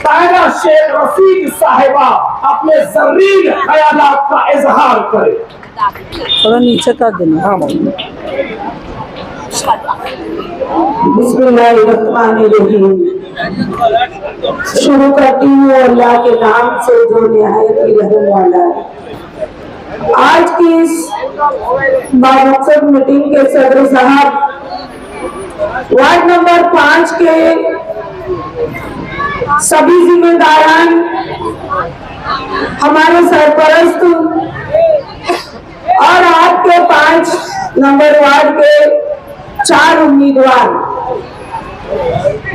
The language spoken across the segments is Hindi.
सायरा शेख रशीद साहिबा अपने जर्रीन ख्यालात का इजहार करे। थोड़ा नीचे कर देना। हाँ बिस्मिल्लाहिर्रहमानिर्रहीम। शुरू करती हूँ अल्लाह के नाम से जो निहायत ही रहम वाला है। आज की इस बामकसद मीटिंग के सदर साहब, वार्ड नंबर 5 के सभी जिम्मेदारान, हमारे सरपरस्त और आपके 5 नंबर वार्ड के 4 उम्मीदवार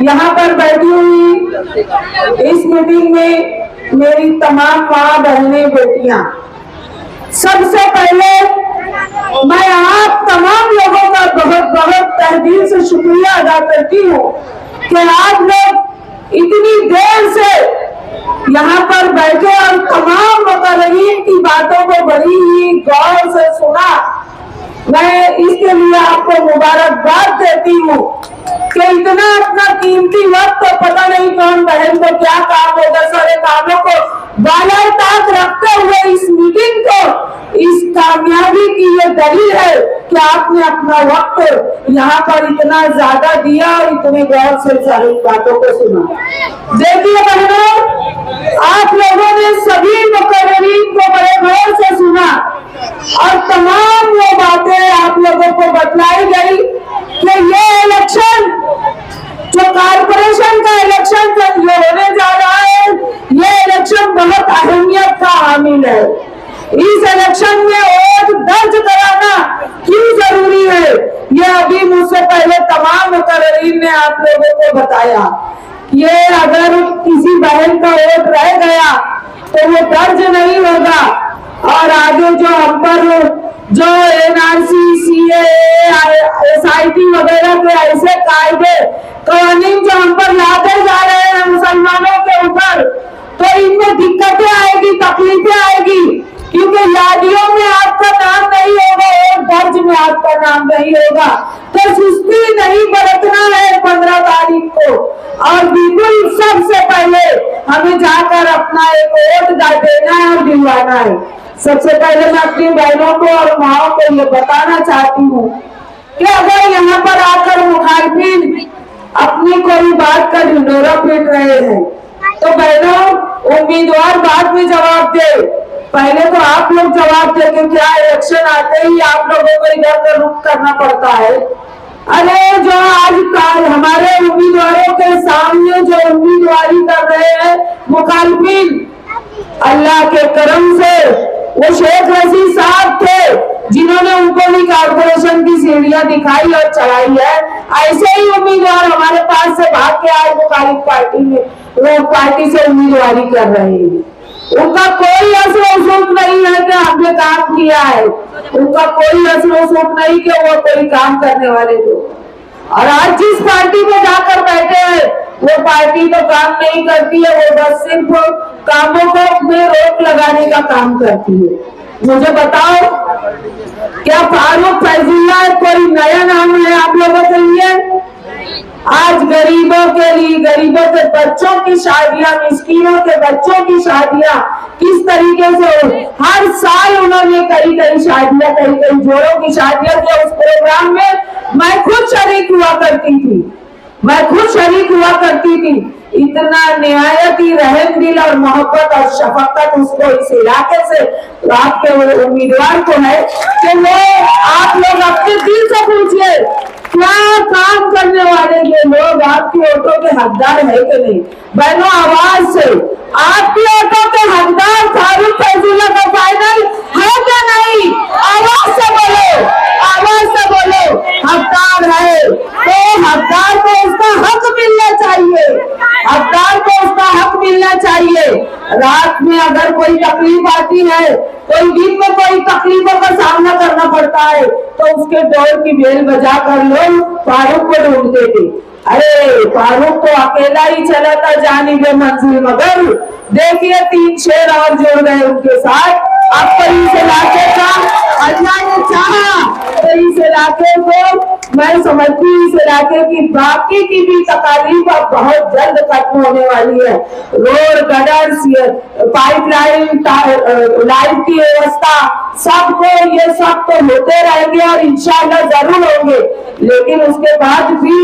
यहाँ पर बैठी हुई इस मीटिंग में मेरी तमाम माँ बहनें बेटियां, सबसे पहले मैं आप तमाम लोगों का बहुत बहुत तहे दिल से शुक्रिया अदा करती हूँ कि आप लोग इतनी देर से यहाँ पर बैठे और तमाम मुकर्ररीन की बातों को बड़ी ही गौर से सुना। मैं इसके लिए आपको मुबारकबाद देती हूँ कि इतना अपना कीमती वक्त, तो पता नहीं कौन बहन को क्या काम होगा, सारे कामों को बाला ताक रखते हुए इस मीटिंग को, इस कामयाबी की ये दलील है कि आपने अपना वक्त यहाँ पर इतना ज्यादा दिया और इतने गौर से सारी बातों को सुना। देखिए बहनों, आप लोगों ने सभी मुकर्ररीन को बड़े गौर से सुना और तमाम वो बातें आप लोगों को बतलाई गई कि ये इलेक्शन जो कॉर्पोरेशन का इलेक्शन जो होने जा रहा है, ये इलेक्शन बहुत अहमियत का हामिल है। इस इलेक्शन में वोट दर्ज कराना क्यों जरूरी है, ये अभी मुझसे पहले तमाम मुकर्ररीन ने आप लोगों को बताया। ये अगर किसी बहन का वोट रह गया तो वो दर्ज नहीं होगा और आगे जो हम पर जो NRC, CAA, SIT वगैरह के ऐसे कायदे कानून जो हम पर लाते जा रहे हैं मुसलमानों के ऊपर, तो इनमें दिक्कतें आएगी, तकलीफें आएगी, क्योंकि यादियों में आपका नाम नहीं होगा और दर्ज में आपका नाम नहीं होगा। तो सुस्ती नहीं बरतना है 15 तारीख को, और बिल्कुल सबसे पहले हमें जाकर अपना एक वोट देना है और दिलवाना है। सबसे पहले मैं अपनी बहनों को और माओ को ये बताना चाहती हूँ कि अगर यहाँ पर आकर मुखालिफिन अपनी कोई बात का ढिंढोरा पीट रहे हैं तो बहनों, उम्मीदवार बाद में जवाब दे, पहले तो आप लोग जवाब दे कि क्या इलेक्शन आते ही आप लोगों को इधर का रुख करना पड़ता है। अरे जो आज हमारे उम्मीदवारों के सामने जो उम्मीदवारी कर रहे हैं मुखालिफिन, अल्लाह के करम से वो शेख रशीद साहब थे जिन्होंने उनको भी कॉर्पोरेशन की सीढ़ियां दिखाई और चढ़ाई है। ऐसे ही उम्मीदवार हमारे पास से भाग के आज मुखालिफ पार्टी में वो पार्टी से उम्मीदवारी कर रहे हैं। उनका कोई असर वसूख नहीं है कि हमने काम किया है, उनका कोई असर वसूख नहीं कि वो कोई काम करने वाले लोग। और आज जिस पार्टी में जाकर बैठे हैं वो पार्टी तो काम नहीं करती है, वो बस सिर्फ कामों को में रोक लगाने का काम करती है। मुझे बताओ, क्या फारूक फैजुल्ला कोई नया नाम है आप लोगों के लिए? आज गरीबों के लिए, गरीबों के बच्चों की शादियां, मिस्कीनों के बच्चों की शादियां किस तरीके से हर साल उन्होंने कई कई शादियां, कई कई जोड़ों की शादियां की। उस प्रोग्राम में मैं खुद शरीक हुआ करती थी, मैं खुद शरीक हुआ करती थी। इतना निहायत ही रहम दिल और मोहब्बत और शफकत उसको इस इलाके से आपके उम्मीदवार को है कि वो आप लोग अपने दिल से पूछिए क्या काम करने वाले ये लोग आपकी वोटों के हकदार है कि नहीं। बहनों, आवाज से आपकी वोटों के हकदार फारूक फैजुल्ला का फाइनल है क्या नहीं? आवाज से बोलो, आवाज से बोलो। हकदार है तो हकदार को उसका हक मिलना चाहिए, हकदार को उसका हक मिलना चाहिए। रात में अगर कोई तकलीफ आती है, कोई दिन में कोई तकलीफों का सामना करना पड़ता है, तो उसके डोर की बेल बजा कर लोग फारूक को ढूंढते थे। अरे फारूक तो अकेला ही चला था जानिबे मंजिल, मगर देखिए 3 शेर और जुड़ गए उनके साथ। अब तो इस इलाके का अल्लाह ने चाहा तो इस इलाके को मैं समझती हूँ इस इलाके की बाकी की भी तकालीफ अब बहुत जल्द खत्म होने वाली है। रोड, गटर, पाइपलाइन, लाइट की व्यवस्था, सबको ये सब तो होते रहेंगे और इंशाल्लाह जरूर होंगे, लेकिन उसके बाद भी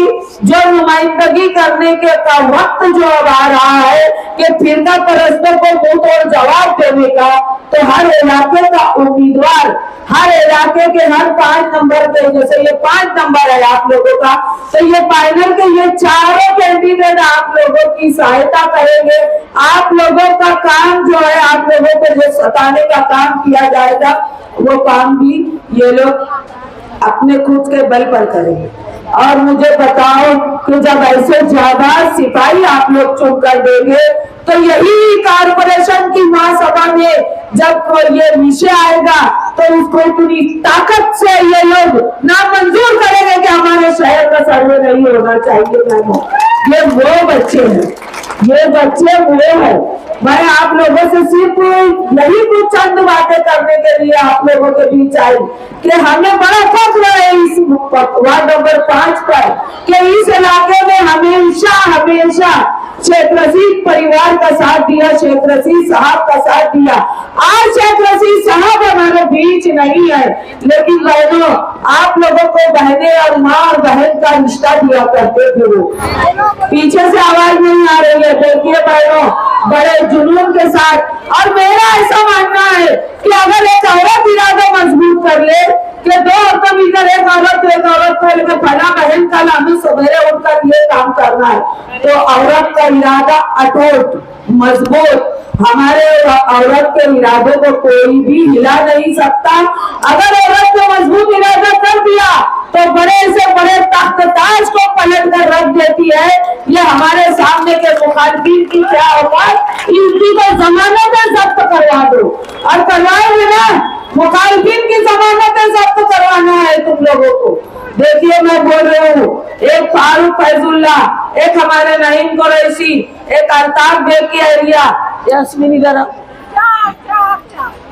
जो नुमाइंदगी करने के का वक्त जो अब आ रहा है कि फिरका परस्तों को मुंह तोड़ जवाब देने का, तो हर इलाके का उम्मीदवार, हर इलाके के हर 5 नंबर पे, जैसे ये 5 नंबर है आप लोगों का, तो ये फाइनल के ये चारों कैंडिडेट आप लोगों की सहायता करेंगे। आप लोगों का काम जो है, आप लोगों को जो सताने का काम किया जाएगा वो काम भी ये लोग अपने खुद के बल पर करेंगे। और मुझे बताओ कि जब ऐसे ज्यादा सिपाही आप लोग चुन कर देंगे तो यही कारपोरेशन की महासभा में जब ये विषय आएगा तो उसको इतनी ताकत से ये लोग नामंजूर करेंगे कि हमारे शहर का सर्वे नहीं होना चाहिए। ये वो बच्चे हैं, ये बच्चे वो है। मैं आप लोगों से सिर्फ यही कुछ चंद बातें करने के लिए आप लोगों के बीच आई कि हमें बड़ा फख्र है इस वार्ड नंबर 5 पर कि इस इलाके में हमेशा हमेशा शेख रशीद परिवार का साथ दिया, शेख रशीद साहब का साथ दिया। आज शेख रशीद साहब हमारे बीच नहीं है, लेकिन बहनों आप लोगों को बहने और माँ और बहन का रिश्ता दिया करते थे। वो पीछे से आवाज नहीं आ रही है, देखिए बहनों बड़े जुनून के साथ। और मेरा ऐसा मानना है कि अगर एक औरत इरादा मजबूत कर ले कि 2 औरतों मिलकर एक औरत को लेकर फला बहन का हमें सवेरे उठकर ये काम करना है, तो औरत का इरादा अटूट मजबूत, हमारे औरत के इरादों को कोई भी हिला नहीं सकता। अगर औरत को मजबूत इरादा कर दिया तो बड़े से बड़े तख्त ताज को पलट कर रख देती है। ये हमारे सामने के मुखालिफिन की क्या औकात, इनकी तो जमानतें जब्त करवा दो, और करवाएंगे ना, मुखालिफिन की जमानतें जब्त करवाना है तुम लोगों को। देखिए मैं बोल रही हूँ, एक फारूक फैजुल्ला, एक हमारे नईम कुरैशी, एक अल्ताफ बेग की एरिया, यास्मीन इधर,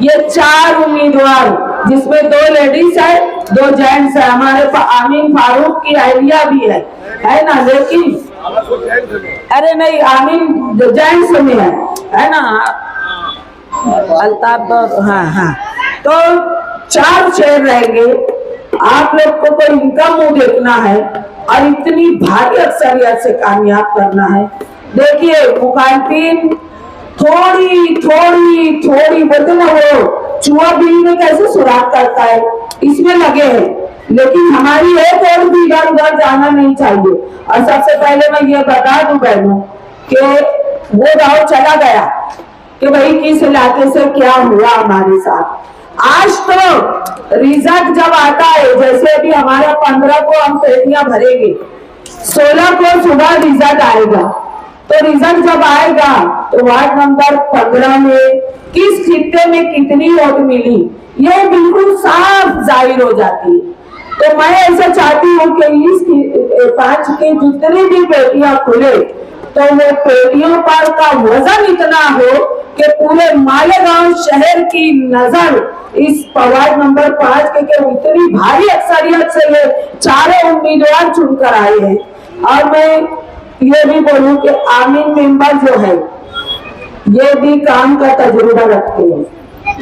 ये 4 उम्मीदवार जिसमें 2 लेडीज है 2 जेंट्स है। हमारे आमीन फारूक की एरिया भी है ना, लेकिन अरे नहीं आमीन जेंट्स में है ना, अल्ताफ, हाँ तो 4 चेयर रहेंगे। आप लोग को तो इनका मुंह देखना है और इतनी भारी अक्सरियत से कामयाब करना है। देखिए मुखालिफिन थोड़ी बोलते ना, वो चूहा बिल्ली में कैसे सुराख करता है, इसमें लगे हैं, लेकिन हमारी एक और भी इधर उधर जाना नहीं चाहिए। और सबसे पहले मैं ये बता दूं बहनों कि वो गाँव चला गया कि भाई किस इलाके से क्या हुआ हमारे साथ। आज तो रिजल्ट जब आता है, जैसे अभी हमारा 15 को हम पेटियां भरेंगे, 16 को सुबह रिजल्ट आएगा, तो रिजल्ट जब आएगा तो वार्ड नंबर 15 में किस खित्ते में कितनी वोट मिली ये बिल्कुल साफ जाहिर हो जाती है। तो मैं ऐसा चाहती हूँ कि इस 5 की जितनी भी पेटियां खुले तो वो पेटियों पर का वजन इतना हो कि पूरे मालेगांव शहर की नजर इस वार्ड नंबर 5 के इतनी भारी अक्सरियत से ये 4 उम्मीदवार चुनकर आए हैं। और मैं ये भी बोलूं कि आमीन मेंबर जो है ये भी काम का तजुर्बा रखते हैं,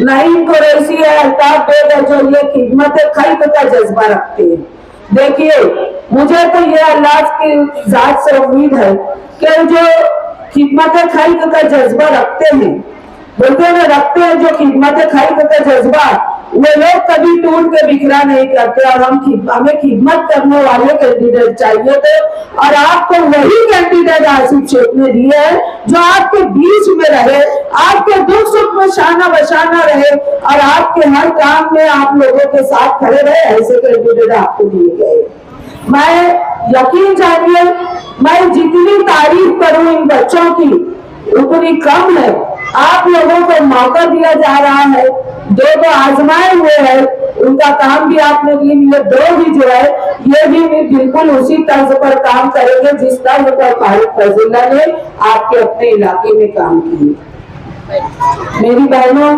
नईम कुरैशी है, अल्ताफ बेग है जो ये खिदमत खल्क का जज्बा रखते हैं। देखिए मुझे तो ये अल्लाह की जात से उम्मीद है कि जो खिदमत खल्क का जज्बा रखते हैं, बोलते हैं रखते हैं जो खिदमत खल्क का जज्बा, वो लोग कभी टूट के बिखरा नहीं करते। और हमें खिदमत करने वाले कैंडिडेट चाहिए थे, और आपको वही कैंडिडेट आसिफ शेख ने दिए है जो आपके बीच में रहे, आपके दुख सुख में शाना बशाना रहे और आपके हर काम में आप लोगों के साथ खड़े रहे। ऐसे कैंडिडेट आपको दिए गए। मैं यकीन जानिए, मैं जितनी तारीफ करूं इन बच्चों की उतनी कम है। आप लोगों को मौका दिया जा रहा है, 2 आजमाए हुए हैं, उनका काम भी आपने लिए 2 भी जो है ये भी बिल्कुल उसी तर्ज पर काम करेंगे जिस तर्ज पर फारूक फैजुल्ला ने आपके अपने इलाके में काम किए। मेरी बहनों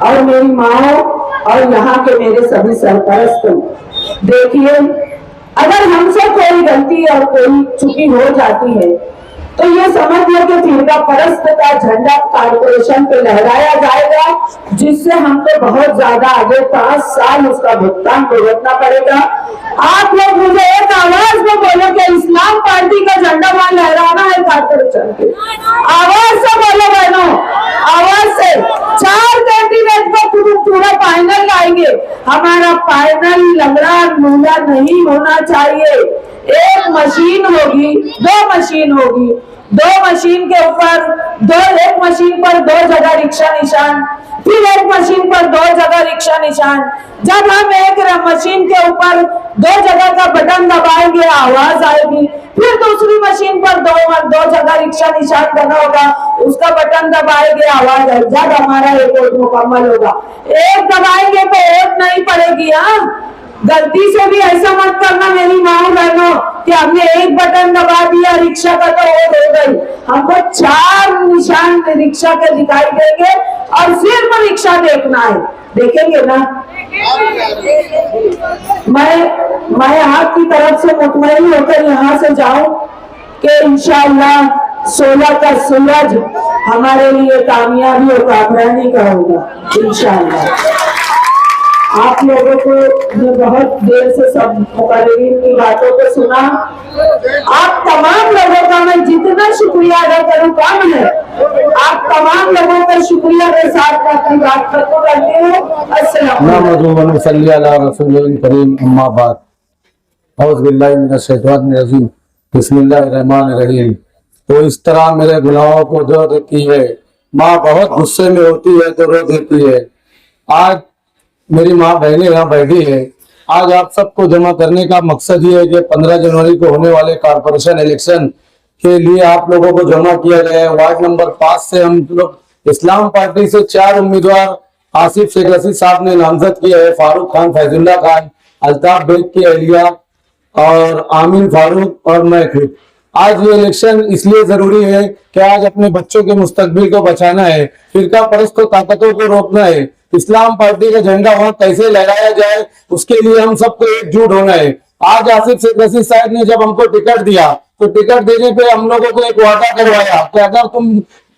और मेरी माओ और यहाँ के मेरे सभी सरपरस्तों, देखिए अगर हमसे कोई गलती और कोई चुकी हो जाती है तो ये समझ लो कि फिरका परस्त का झंडा कारपोरेशन पे लहराया जाएगा, जिससे हमको बहुत ज्यादा आगे 5 साल उसका भुगतान भुगतना पड़ेगा। आप लोग मुझे एक आवाज में बोलो कि इस्लाम पार्टी का झंडा वहां लहराना है कारपोरेशन के। आवाज से बोलो बहनों, आवाज से। 4 कैंडिडेट को पूरा फाइनल लाएंगे। हमारा फाइनल लंगड़ा लूला नहीं होना चाहिए। एक मशीन होगी, 2 मशीन होगी, 2 मशीन के ऊपर एक मशीन पर 2 जगह रिक्शा निशान, फिर एक मशीन पर 2 जगह रिक्शा निशान। जब हम एक मशीन के ऊपर 2 जगह का बटन दबाएंगे आवाज आएगी, फिर दूसरी मशीन पर 2 जगह रिक्शा निशान बना होगा, उसका बटन दबाएंगे आवाज आएगी। जब हमारा एक वोट मुकम्मल होगा, एक दबाएंगे तो वोट नहीं पड़ेगी। हाँ, गलती से भी ऐसा मत करना मेरी माँ बहनों कि हमने एक बटन दबा दिया रिक्शा का तो वोट हो गई। हमको 4 निशान रिक्शा के दिखाई देंगे और सिर्फ रिक्शा देखना है। देखेंगे ना? मैं आपकी तरफ से मुतमईन होकर यहाँ से जाऊं कि इंशाअल्लाह 16 का सूरज हमारे लिए कामयाबी और कामयाबी का होगा इंशाअल्लाह। आप लोगों को मैं बहुत देर से सब मुकर्रिरीन की बातों को सुना। आप तमाम लोगों का मैं जितना शुक्रिया अदा करूं कम है। आप तमाम लोगों का शुक्रिया के साथ मैं अपनी बात खत्म करती हूँ। अस्सलाम वालेकुम। बिस्मिल्लाहिर्रहमानिर्रहीम। तो इस तरह मेरे गुनाहों को धो देती है माँ, बहुत गुस्से में होती है तो रो देती है। आज मेरी माँ बहनें यहाँ बैठी है। आज आप सबको जमा करने का मकसद ये है कि 15 जनवरी को होने वाले कारपोरेशन इलेक्शन के लिए आप लोगों को जमा किया गया है। वार्ड नंबर 5 से हम लोग इस्लाम पार्टी से 4 उम्मीदवार आसिफ शेख रशीद साहब ने नामजद किया है। फारूक खान, फैजुल्ला खान, अल्ताफ बेग की अहलिया और आमिन फारूक और मैं खुद। आज ये इलेक्शन इसलिए जरूरी है कि आज अपने बच्चों के मुस्तकबिल को बचाना है, फिरका परस्त ताकतों को रोकना है, इस्लाम पार्टी का झंडा वहां कैसे लहराया जाए उसके लिए हम सबको एकजुट होना है। आज आसिफ शेख रशीद साहब ने जब हमको टिकट दिया तो टिकट देने पे हम लोगों को एक वादा करवाया कि अगर तुम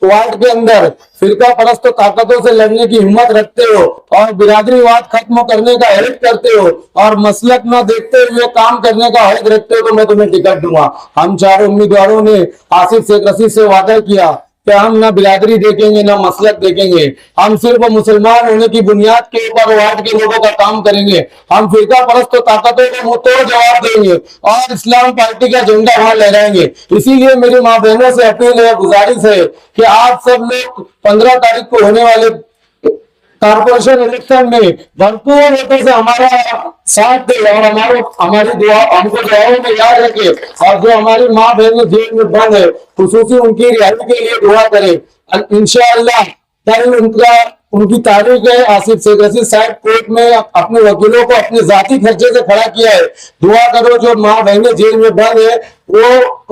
वार्ड के अंदर फिरका परस्त ताकतों से लड़ने की हिम्मत रखते हो और बिरादरीवाद खत्म करने का हक करते हो और मसलक न देखते हुए काम करने का हक रखते हो तो मैं तुम्हें टिकट दूंगा। हम 4 उम्मीदवारों ने आसिफ शेख रशीद से वादा किया कि हम ना बिरादरी देखेंगे ना मसलक देखेंगे, हम सिर्फ मुसलमान होने की बुनियाद के ऊपर वार्ड के लोगों का काम करेंगे। हम फिरका परस्त ताकतों को मुंहतोड़ जवाब देंगे और इस्लाम पार्टी का झंडा वहां लहराएंगे। इसीलिए मेरी माँ बहनों से अपील है, गुजारिश है कि आप सब लोग 15 तारीख को होने वाले कारपोरेशन इलेक्शन में भरपूर होते से हमारा साथ दे और हमारी दुआ हमको दुआओं में याद रखे और जो हमारी माँ बहन जेल में बंद है खुसूसी उनकी रिहाई के लिए दुआ करे। इंशाअल्लाह कल उनकी तारीख है। आसिफ शेख रशीद साहब कोर्ट में अपने वकीलों को अपने जाती खर्चे से खड़ा किया है। दुआ करो जो माँ बहनें जेल में बंद है वो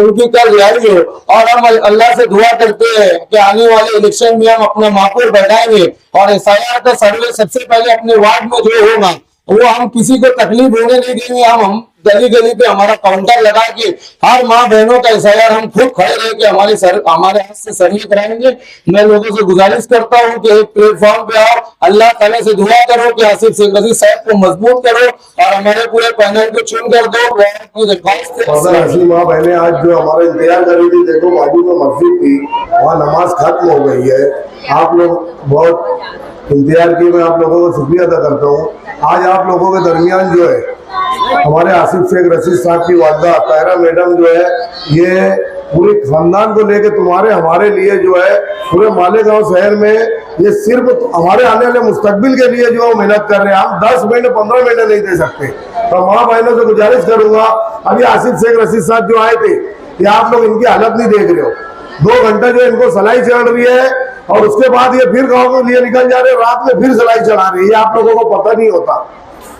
उनकी कल रिहाई हो और हम अल्लाह से दुआ करते हैं कि आने वाले इलेक्शन में हम अपना माहौल बढ़ाएंगे और SIR का सर्वे सबसे पहले अपने वार्ड में जो होगा वो हम किसी को तकलीफ होने नहीं देंगे। हम गली गली पे हमारा काउंटर लगा के हर माँ बहनों का SIR हम खुद खड़े रह के हमारे हाथ से सर्वे कराएंगे। मैं लोगों से गुजारिश करता हूँ कि एक प्लेटफॉर्म पे आओ, अल्लाह ताला से दुआ करो कि आसिफ शेख रशीद साहब को मजबूत करो और हमारे पूरे पैनल को चुन कर दो। ऐसी माँ बहने आज जो हमारा इंतजार कर रही थी, देखो बाजू में मस्जिद थी, वहाँ नमाज खत्म हो गई है। आप लोग बहुत इंतजार किए, मैं आप लोगों का शुक्रिया अदा करता हूँ। आज आप लोगों के दरमियान जो है हमारे आसिफ शेख रशीद साहब की वालदा ताहिरा मैडम जो है ये पूरे खानदान को लेके तुम्हारे हमारे लिए जो है पूरे मालेगांव शहर में ये सिर्फ हमारे आने वाले मुस्तकबिल के लिए जो मेहनत कर रहे हैं। हम 10 महीने 15 महीने नहीं दे सकते। तो माँ बहनों से गुजारिश करूंगा, अभी आसिफ शेख रशीद साहब जो आए थे ये आप लोग इनकी हालत नहीं देख रहे हो। 2 घंटा जो इनको सलाई चढ़ रही है और उसके बाद ये फिर गाँव के लिए निकल जा रहे हैं, रात में फिर सलाई चढ़ा रही है। ये आप लोगों को पता नहीं होता।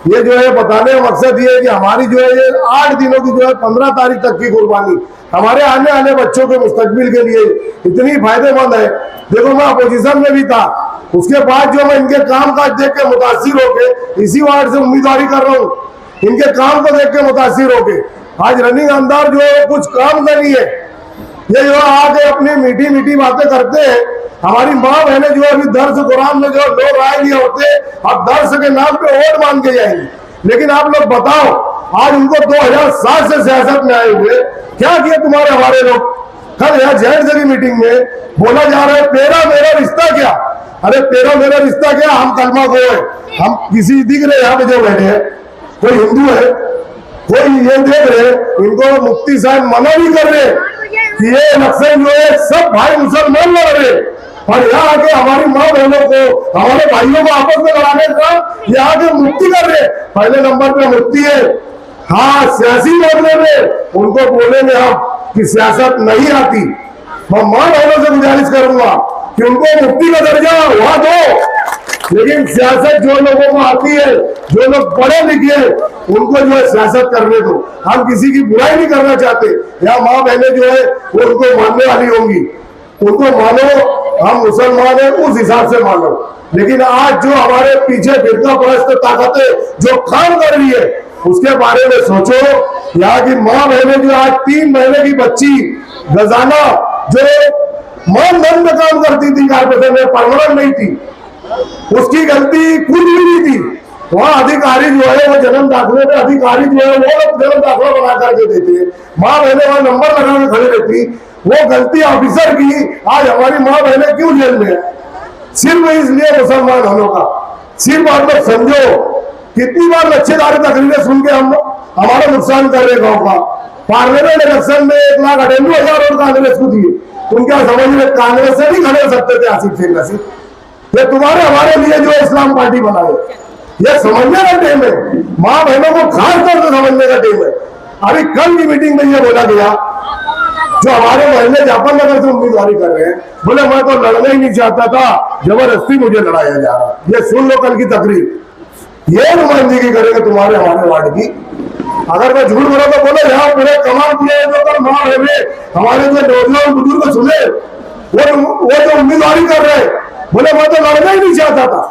ये जो है बताने का मकसद ये है कि हमारी जो है ये 8 दिनों की जो है 15 तारीख तक की कुर्बानी हमारे आने वाले बच्चों के मुस्तकबिल के लिए इतनी फायदेमंद है। देखो मैं अपोजिशन में भी था, उसके बाद जो मैं इनके काम काज देख के मुतासिर होकर इसी वार्ड से उम्मीदवारी कर रहा हूँ। इनके काम को देख के मुतासिर होके आज रनिंग अंदर जो है कुछ काम का नहीं है। ये जो आके अपनी मीठी मीठी बातें करते हैं। हमारी माँ बहने जो अभी दर्स कुरान में जो लोग आए नहीं होते, अब दर्स के नाम पे वोट मांग के जाएंगे। लेकिन आप लोग बताओ, आज उनको 2007 से सियासत में आए हुए क्या किया तुम्हारे हमारे लोग? कल यहाँ जैन की मीटिंग में बोला जा रहा है तेरा मेरा रिश्ता क्या? अरे तेरा मेरा रिश्ता क्या? हम कलमा गो है, हम किसी दिख रहे यहाँ पे जो बैठे हैं, कोई हिंदू है, कोई ये देख रहे, इनको मुफ्ती साहब मना नहीं कर रहे कि ये इलेक्शन जो है सब भाई मुसलमान लड़ रहे, और यहाँ आके हमारी माँ बहनों को, हमारे भाइयों को आपस में लड़ाने का यहाँ के मुफ्ती कर रहे। पहले नंबर पे मुफ्ती है, हाँ सियासी मामले में उनको बोलेंगे हम कि सियासत नहीं आती। मैं माँ बहनों से गुजारिश करूंगा कि उनको मुफ्ती का दर्जा वहां दो, लेकिन सियासत जो लोगों को आती है, जो लोग पढ़े लिखे, उनको जो है सियासत करने दो। हम किसी की बुराई नहीं करना चाहते। यहाँ माँ बहनें जो है वो उनको मानने वाली होंगी, उनको मानो, हम मुसलमान हैं उस हिसाब से मानो। लेकिन आज जो हमारे पीछे फिरका परस्त ताकतें जो काम कर रही है उसके बारे में सोचो। यहाँ की माँ बहनें जो आज 3 महीने की बच्ची गजाना जो मानधन में काम करती थी, कारपोरेशन में परमानेंट नहीं थी, उसकी गलती कुछ भी नहीं थी। वहाँ अधिकारी जो है वो जन्म दाखिले में अधिकारी जो है वो जन्म दाखिला बना करके देते हैं, माँ बहनें वहां नंबर लगा के खड़ी रहती। वो गलती ऑफिसर की, आज हमारी माँ बहनें क्यों जेल में है? सिर्फ इसलिए मुसलमान होने का। सिर्फ आप लोग समझो, कितनी बार लच्छेदारी तकरीरें सुन के हम हमारा नुकसान कर रहे गाँव का। पार्लियामेंट इलेक्शन में 1,98,000 वोट कांग्रेस को दिए। तुम क्या समझ रहे कांग्रेस से नहीं खड़े हो सकते थे आसिफ शेख नसीब? ये तुम्हारे हमारे लिए जो इस्लाम पार्टी बनाए, ये समझने का टाइम है। माँ बहनों को खास तौर से समझने का टाइम है। अभी कल की मीटिंग में ये बोला गया, जो हमारे मोहल्ले जाफर नगर से उम्मीदवारी कर रहे हैं, बोले मैं तो लड़ना ही नहीं चाहता था, जबरदस्ती मुझे लड़ाया जा रहा। ये सुन लो कल की तकरीर, ये नुमाइंदगी करेंगे तुम्हारे हमारे वार्ड की। अगर मैं झूठ बोला तो बोले यहाँ पूरे कमाल किया तो कल माँ बहने हमारे जो नौजवान बुजुर्ग सुने, वो जो उम्मीदवारी कर रहे, बोले मैं तो लड़ना ही नहीं चाहता था,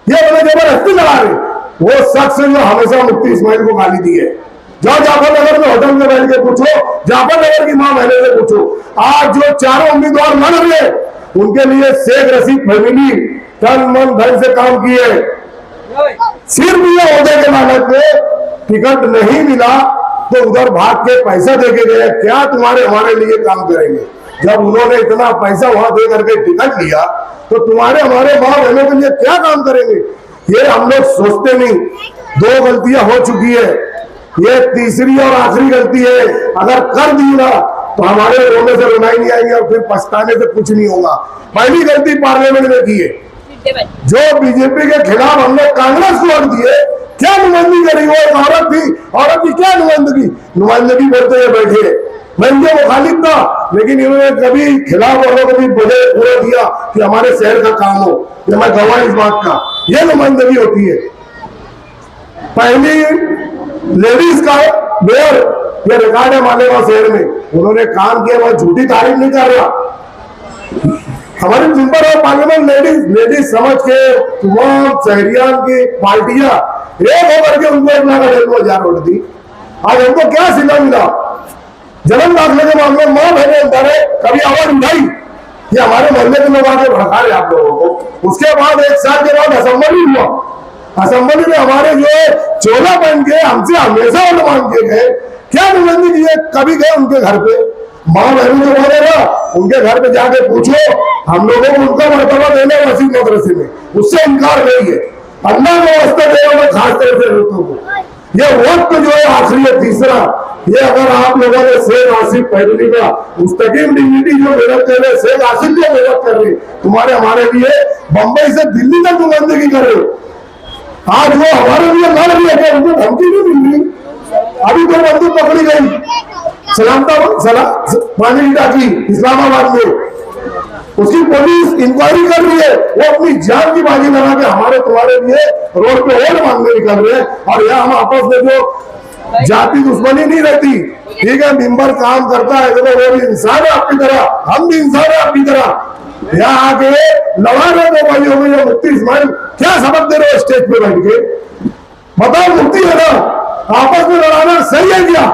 ये बोले जबरदस्ती लड़ा रहे। वो शख्स जो हमेशा मुफ्ती इस्माइल को गाली दी है, जाओ जाफर नगर में होटल में बैठ के पूछो, जाफर नगर की माँ बहने से पूछो। आज जो चारों उम्मीदवार लड़ रहे उनके लिए शेख रशीद फैमिली तन मन धन से काम किए। सिर्फ ये ओहदे के लालच में टिकट नहीं मिला तो उधर भाग के पैसा दे के गए, क्या तुम्हारे हमारे लिए काम करेंगे? जब उन्होंने इतना पैसा वहां दे करके टिकट लिया तो तुम्हारे हमारे माँ बहनों के लिए क्या काम करेंगे? ये हम लोग सोचते नहीं। 2 गलतियां हो चुकी है, ये तीसरी और आखिरी गलती है। अगर कर दी ना तो हमारे रोने से रोना ही नहीं आएंगे और फिर पछताने से कुछ नहीं होगा। पहली गलती पार्लियामेंट में की है, जो बीजेपी के खिलाफ हमने कांग्रेस को वोट दिए, क्या नुमाइंदगी करी? वो एक औरत थी, औरत की क्या नुमाइंदगी बोलते हुए बैठे। मैं इनके मुखालिफ था, लेकिन इन्होंने कभी खिलाफ वालों को भी पूरा दिया कि हमारे शहर का काम हो। ये मैं गवाह इस बात का, ये नुमाइंदगी होती है। पहली लेडीज का मेयर, ये रिकॉर्ड है मालेगांव शहर में, उन्होंने काम किया। मैं झूठी तारीफ नहीं कर रहा। हमारी मेंबर ऑफ पार्लियामेंट लेडीज समझ के तमाम शहरियान की पार्टियां एक होकर के उनको 1,98,000 वोट दी। आज हमको क्या सिला मिला? जन्म दाखिले के मामले माँ बहने अंदर है, कभी आवाज उठाई? ये हमारे मोहल्ले के लोग आगे भड़का रहे आप लोगों को। उसके बाद 1 साल के बाद असेंबली हुआ, असेंबली में हमारे जो चोला बन के हमसे हमेशा वोट मांग के गए, क्या नुमाइंदगी किए? कभी गए उनके घर पे? माँ बहनों को बोले ना उनके घर पे जाके पूछो, हम लोगों को उनका मर्तबा देने वसीम मदरसे में, उससे इनकार नहीं है। अल्लाह को वास्ता देना मैं खास तरह से लोगों को, ये वक्त जो है आखिरी है। तीसरा, ये अगर आप लोगों ने शेख आसिफ फैमिली का मुस्तकीम डिग्निटी जो मेहनत कर रहे, शेख आसिफ जो मेहनत कर रहे, तुम्हारे हमारे लिए बंबई से दिल्ली तक नुमाइंदगी कर रहे, आज वो हमारे लिए लड़ रही है, उनको धमकी नहीं मिल रही। अभी तो बंदूक पकड़ी गई पानी की टाकी इस्लामाबाद में, उसकी पुलिस इंक्वायरी कर रही है। वो अपनी जान की बाजी लगा के हमारे तुम्हारे लिए रोड पे वोट मांगने निकल रहे हैं। और यहाँ हम आपस में जो जाति दुश्मनी नहीं रहती, ठीक है, मेंबर काम करता है तो वो भी इंसान है आपकी तरह, हम भी इंसान है आपकी तरह। यहाँ आके लड़ा रहे दो भाइयों में, मुफ्ती इस्माइल क्या सबक दे रहे हो स्टेज पे बैठ के? बताओ, मुफ्ती है ना, आपस में लड़ाना सही है क्या?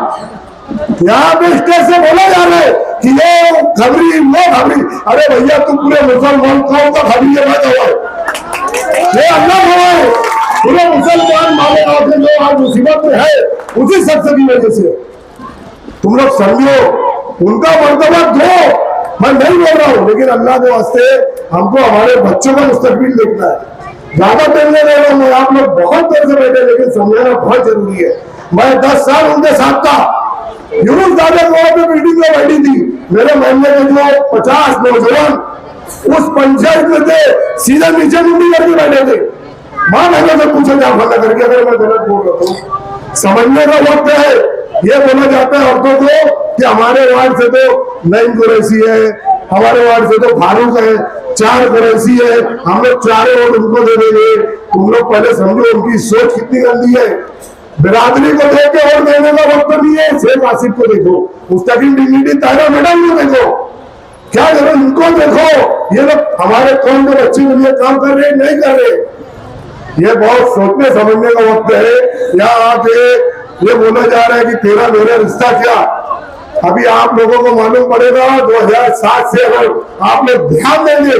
यहाँ पे स्टेज से बोला जा रहा है कि ये खबरी वो खबरी। अरे भैया तुम पूरे मुसलमान कौन का खबरी है? ये अल्लाह है, पूरे मुसलमान माने आते जो आज मुसीबत में है उसी शख्स की वजह से। तुम लोग समझो, उनका मर्तबा दो, मैं नहीं बोल रहा हूँ, लेकिन अल्लाह के वास्ते हमको हमारे बच्चों का मुस्तकबिल देखना है। ज्यादा देर नहीं रह रहा हूँ, आप लोग बहुत देर से बैठे, लेकिन समझाना बहुत जरूरी है। मैं 10 साल उनके साथ था, यूनुस दादा वहां पे बिल्डिंग में बैठी थी, मेरे मोहल्ले के जो 50 नौजवान उस पंचायत में थे, सीधा नीचे मुंडी करके बैठे थे। माँ बहनों से पूछो क्या फला करके, अगर मैं गलत बोल रहा हूँ। समझने का वक्त है। ये बोला जाता है औरतों को कि हमारे वार्ड से तो नईम कुरैशी है, हमारे वार्ड से तो फारूक है, 4 कुरैशी है, हम लोग 4 वोट उनको दे देंगे। तुम लोग पहले समझो उनकी सोच कितनी गंदी है। बिरादरी को देख के वोट देने का वक्त नहीं है। शेख आसिफ को देखो, मुस्तकिल डिग्निटी तारा मैडम को देखो, क्या करो इनको देखो। ये लोग हमारे कौन के बच्चे के लिए काम कर रहे नहीं कर रहे। ये बहुत सोचने समझने का वक्त है। यहाँ आके ये बोला जा रहा है कि तेरा मेरा रिश्ता क्या। अभी आप लोगों को मालूम पड़ेगा 2007 से अगर आप लोग ध्यान देंगे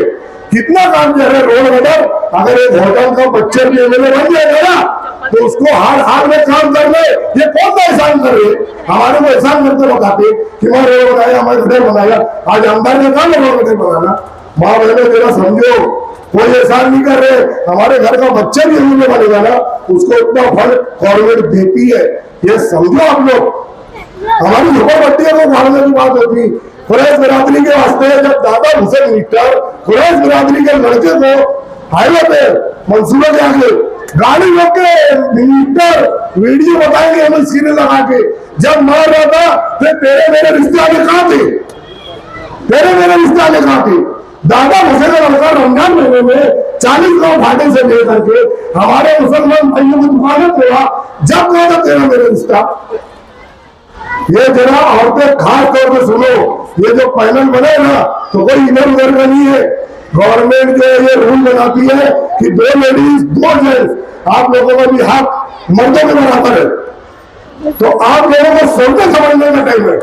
कितना काम कर रहे रोड वगैरह। अगर एक होटल का बच्चे भी एमएलए बन जाएगा ना तो उसको हार में काम कर ले। ये कौन सा एहसान कर रहे? हमारे को एहसान करते बताते कि मैं रोड बनाया, हमारे घर बनाया। आज आमदार ने कहा रोड वगैरह बनाना। माँ बहनों जरा समझो, कोई एहसान नहीं कर रहे। हमारे घर का बच्चा भी एमएलए बनेगा ना, उसको इतना फंड गवर्नमेंट देती है, ये समझो आप लोग। हमारी झोपड़पट्टियों को उखाड़ने की बात होती। कुरैश बिरादरी के वास्ते जब दादा हुसैन मिस्टर कुरैश बिरादरी के लड़के को हाईवे पे मंसूबे के आगे गाड़ी रोक के मिनिस्टर वीडियो बताएंगे हमें सीने लगा के, जब मार रहा था तो तेरे मेरे रिश्ते आगे कहाँ थे? तेरे मेरे रिश्ते आगे कहाँ थे? दादा हुसैन का लड़का रमजान महीने में 40 लोग भाटे से लेकर के हमारे मुसलमान भाइयों की दुकानें तोड़ा, जब कहा था तेरा मेरा रिश्ता। ये जरा औरतें खास तौर पे सुनो, ये जो पैनल बने ना तो कोई इधर उधर का नहीं है। गवर्नमेंट जो ये रूल बनाती है कि 2 लेडीज 2 जेंट्स, आप लोगों का भी हक मर्दों के बराबर है। तो आप लोगों को सोचने समझने का टाइम है।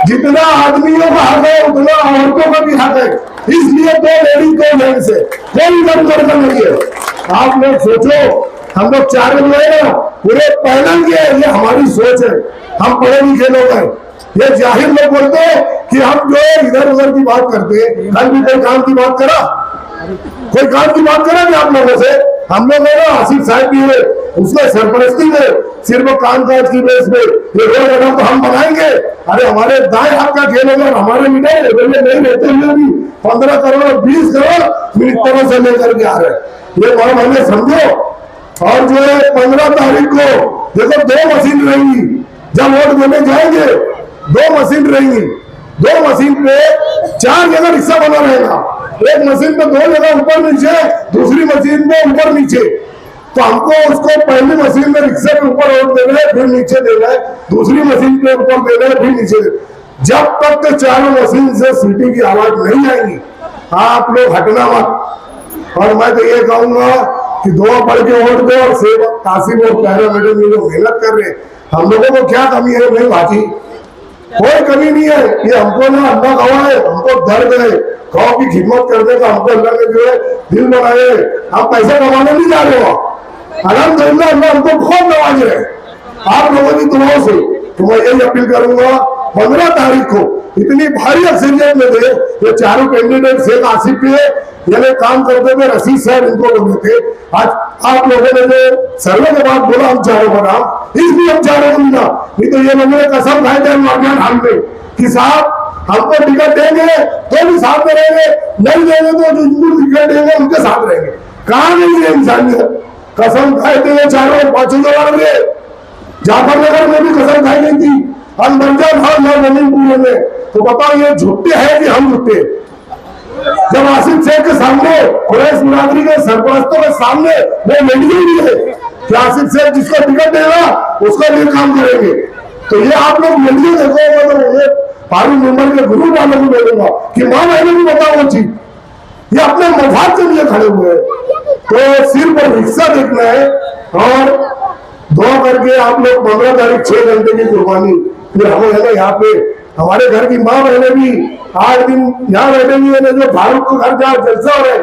जितना आदमियों का हक है उतना औरतों का भी हक है। इसलिए 2 लेडीज 2 जेंट्स है, कोई इधर उधर का नहीं है। आप लोग सोचो, हम लोग 4 लोग हैं ना, पूरे पैनल के, ये हमारी सोच है। हम पढ़े लिखे लोग हैं। ये जाहिर लोग बोलते हैं कि हम जो है इधर उधर की बात करते हैं। कल भी कोई काम की बात करा, कोई काम की बात करा कि आप लोगों से? हम लोग ना आसिफ साहब भी है, उसके सरपरस्ती में सिर्फ कामकाज की बेस पे ये रोड बना तो हम बनाएंगे। अरे हमारे दाएं हाथ का खेल होगा, हमारे मिले नहीं रहते हुए भी 15 करोड़ 20 करोड़ मिनिस्टरों से लेकर के आ रहे। ये बात हमें समझो। और जो है 15 तारीख को देखो 2 मशीन रहेंगी, जब वोट देने जाएंगे 2 मशीन रहेंगी। 2 मशीन पे 4 जगह रिक्शा बना रहेगा। एक मशीन पे 2 जगह ऊपर नीचे, दूसरी मशीन पे ऊपर नीचे। तो हमको उसको पहली मशीन में रिक्शे पे ऊपर वोट देना है, फिर नीचे देना है, दूसरी मशीन पे ऊपर देना है, फिर नीचे देना। जब तक तो चारों मशीन से सीटी की आवाज नहीं आएगी आप लोग हटना मत। और मैं तो ये कहूंगा कि 2 पढ़ के वोट दो। और सेवक कासिम और प्यारा मैडम ये लोग मेहनत कर रहे हैं, हम लोगों को क्या कमी है? नहीं भाजी, कोई कमी नहीं है। ये हमको ना अल्लाह गवाह है, हमको दर्द है। गाँव की खिदमत करने का हमको अल्लाह ने जो है दिल बनाए। हम पैसा कमाने नहीं जा रहे हो, अल्हम्दुलिल्लाह अल्लाह हमको बहुत नवाज रहे आप लोगों की दुआओं से। तो मैं यही अपील करूंगा 15 तारीख को इतनी भारी अक्सरियत में थे ये चारों कैंडिडेट। शेख आसिफ के ये काम करते थे, रशीद साहब इनको बोलते थे। आज आप लोगों ने जो सर्वे के बाद बोला हम चारों का नाम, इसलिए हम चारों को मिला। नहीं तो ये लोगों ने कसम खाई थे मार्जिन हाल में कि साहब हमको टिकट देंगे तो भी साथ में रहेंगे, नहीं देंगे तो जिनको टिकट देंगे उनके साथ रहेंगे। कहाँ नहीं है इंसानियत? कसम खाए थे ये चारों 5 जवान थे। जाफरनगर में भी कसम खाई गई थी, हम रमजान खान जमीन में। तो बताओ ये झूठे हैं कि हम झूठे? जब आसिफ शेख के सामने कुरैश बिरादरी के सरपरस्तों के सामने वो मीडिया भी है कि आसिफ शेख जिसको टिकट देगा उसका लिए काम करेंगे। तो ये आप लोग मीडिया देखो, मतलब फारूक मेंबर के ग्रुप वालों को बोलूंगा कि माँ बहनों भी बताओ वो चीज, ये अपने मफाद के लिए खड़े हुए हैं। तो सिर्फ रिक्शा देखना है और दुआ करके आप लोग 15 तारीख 6 घंटे की कुर्बानी फिर हम है ना यहाँ पे हमारे घर की माँ बहने भी 8 दिन यहाँ बैठेंगी है ना, जो फारूक को घर जहाँ जलसा हो रहा है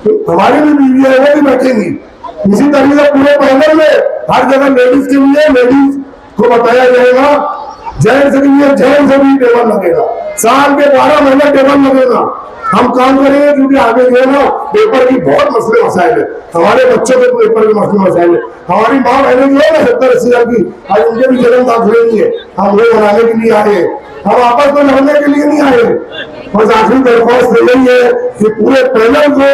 तो हमारी भी बीवी है वो भी बैठेंगी। इसी तरीके से पूरे पैनल में हर जगह लेडीज के लिए लेडीज को बताया जाएगा, जेंट्स के लिए जेंट्स से भी टेबल लगेगा, साल के 12 महीने टेबल लगेगा। हम काम करेंगे क्योंकि आगे जो है ना पेपर की बहुत मसले मसाइल है, हमारे बच्चों के पेपर के मसले मसाइल है। हमारी माँ बहने जो है ना 70-80 हजार की आज उनके भी जन्म दाखिले नहीं है, हम वो बनाने के लिए आए, हम आपस में लड़ने के लिए नहीं आए। बस आखिरी दरख्वास्त यही है कि पूरे पैनल को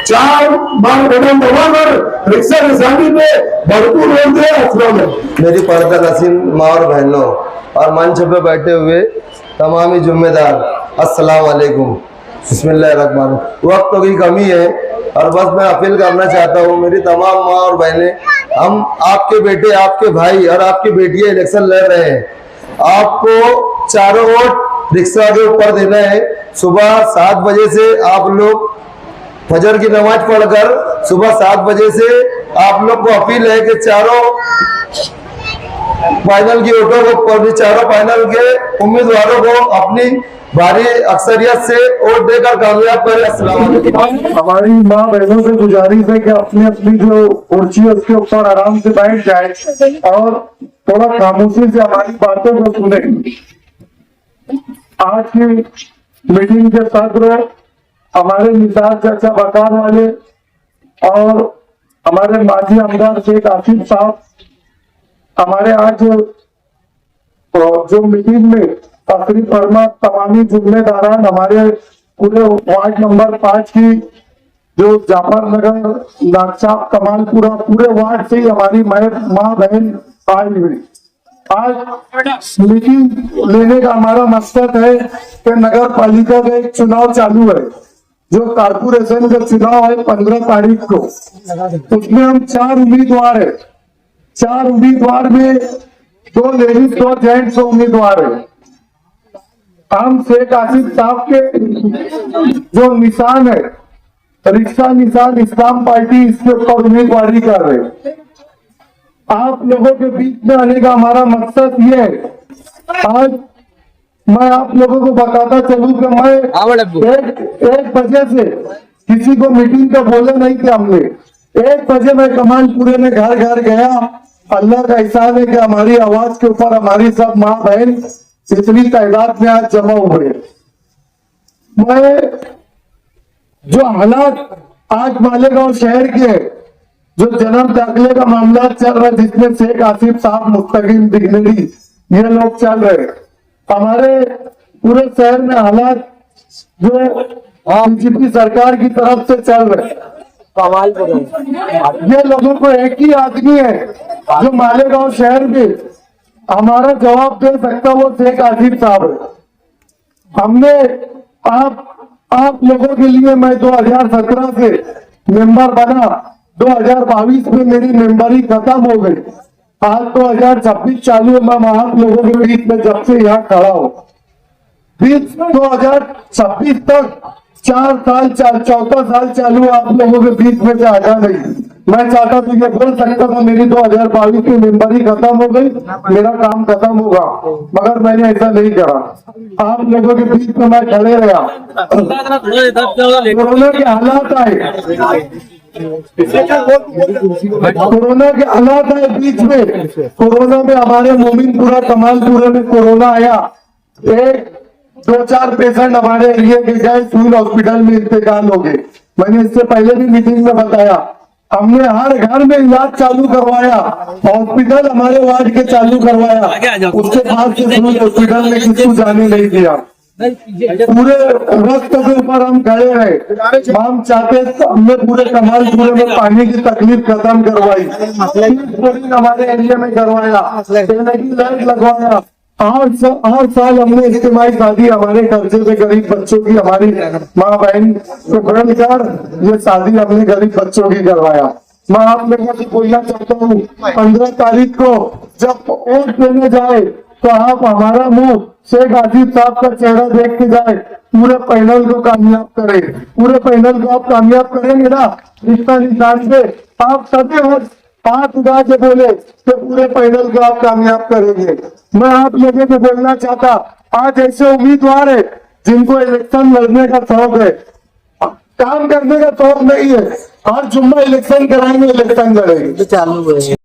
4 बार बटन दबाकर रिक्शा निशानी पे भरपूर वोट दे। अस्सलाम वालेकुम। मेरी पर्दा नसीम माँ और बहनों और मंच पे बैठे हुए तमामी जिम्मेदार, अस्सलाम वालेकुम। बिस्मिल्लाहिर्रहमान। वक्त की कमी है और बस मैं अपील करना चाहता हूँ मेरी तमाम माँ और बहनें, हम आपके बेटे, आपके भाई और आपकी बेटियां इलेक्शन लड़ रहे हैं। आपको चारों वोट रिक्शा के ऊपर देना है। सुबह 7 बजे से आप लोग फजर की नमाज पढ़कर सुबह 7 बजे से आप लोग को अपील है कि चारों फाइनल की वोटों को, चारों फाइनल के उम्मीदवारों को अपनी भारी अक्सरियत से वोट देकर कामयाब करें। अस्सलाम वालेकुम। हमारी माँ बहनों से गुजारिश है कि अपनी अपनी जो कुर्सी है उसके ऊपर आराम से बैठ जाए और थोड़ा खामोशी से हमारी बातों को सुने। आज की मीटिंग के सत्र हमारे निसार चाचा बकार वाले और हमारे माजी आमदार शेख आसिफ साहब हमारे आज जो मीटिंग में तकरीर फरमा तमामी जिम्मेदारान हमारे पूरे वार्ड नंबर 5 की जो जाफर नगर, नागसाब, कमालपुरा पूरे वार्ड से ही हमारी माँ बहन आई हुई। आज मीटिंग लेने का हमारा मकसद है कि नगर पालिका का एक चुनाव चालू है, जो कारपोरेशन का चुनाव है 15 तारीख को। उसमें हम 4 उम्मीदवार है, 4 उम्मीदवार में 2 लेडीज 2 जेंट्स उम्मीदवार है। हम शेख आसिफ साहब के जो निशान है रिक्शा निशान इस्लाम पार्टी, इसके ऊपर उम्मीदवारी कर रहे हैं। आप लोगों के बीच में आने का हमारा मकसद ये है। आज मैं आप लोगों को बताता चलूं कि मैं एक बजे से किसी को मीटिंग का बोले नहीं कि हमने 1 बजे मैं कमालपुरे में घर घर गया। अल्लाह का एहसान है कि हमारी आवाज के ऊपर हमारी सब माँ बहन इतनी तादाद में आज जमा हुए। मैं जो हालात आज मालेगांव शहर के जो जन्म दाखिले का मामला चल रहा है, जिसमें शेख आसिफ साहब, मुस्तकिम डिग्नरी ये लोग चल रहे, हमारे पूरे शहर में हालात जो बीजेपी सरकार की तरफ से चल रहे, ये लोगों को एक ही आदमी है जो मालेगांव शहर में हमारा जवाब दे सकता, वो शेख आसिफ साहब है। हमने आप लोगों के लिए मैं 2017 से मेंबर बना, 2022 में मेरी मेंबरी खत्म हो गई। आज 2026 चालू है, मैं आप लोगों के बीच में जब से यहाँ खड़ा हूँ 2026 तक 4 साल 4 साल चालू आप लोगों के बीच में से आगा नहीं। मैं चाहता था ये बोल सकता था मेरी 2022 की मेंबरी खत्म हो गई, मेरा काम खत्म होगा, मगर मैंने ऐसा नहीं करा। आप लोगों के बीच में मैं खड़े रहा। कोरोना के हालात आए, कोरोना के हालात आए बीच में, कोरोना में हमारे मोमिनपुरा कमालपुरा में कोरोना आया। 1-2-4 पेशेंट हमारे एरिया के गए, सिविल हॉस्पिटल में इंतकाल हो गए। मैंने इससे पहले भी मीटिंग में बताया, हमने हर घर में इलाज चालू करवाया, हॉस्पिटल हमारे वार्ड के चालू करवाया, उसके बाद से सिविल हॉस्पिटल में किसी को जाने नहीं दिया। पूरे वक्त के ऊपर हम खड़े रहे। हम चाहते तो हमने पूरे कमालपुरे में पानी की तकलीफ खत्म करवाई, हमारे एरिया में करवाया, लाइट लगवाया। 8 साल हमने इज्तिमाई शादी हमारे खर्चे पे गरीब बच्चों की, हमारी माँ बहन को मिलकर ये शादी हमने गरीब बच्चों की करवाया। मैं आप लोगों से बोलना चाहता हूँ 15 तारीख को जब वोट देने जाए तो आप हमारा मुंह शेख आसिफ साहब का चेहरा देख के जाए, पूरे पैनल को कामयाब करें। पूरे पैनल को आप कामयाब करेंगे ना, रिश्ता निशान से आप सभी वोट 5 उड़ा के बोले तो पूरे पैनल को आप कामयाब करेंगे। मैं आप लोगों को बोलना चाहता, आज ऐसे उम्मीदवार है जिनको इलेक्शन लड़ने का शौक है, काम करने का शौक नहीं है। हर जुम्मा इलेक्शन कराएंगे, इलेक्शन लड़ेंगे। चालू है।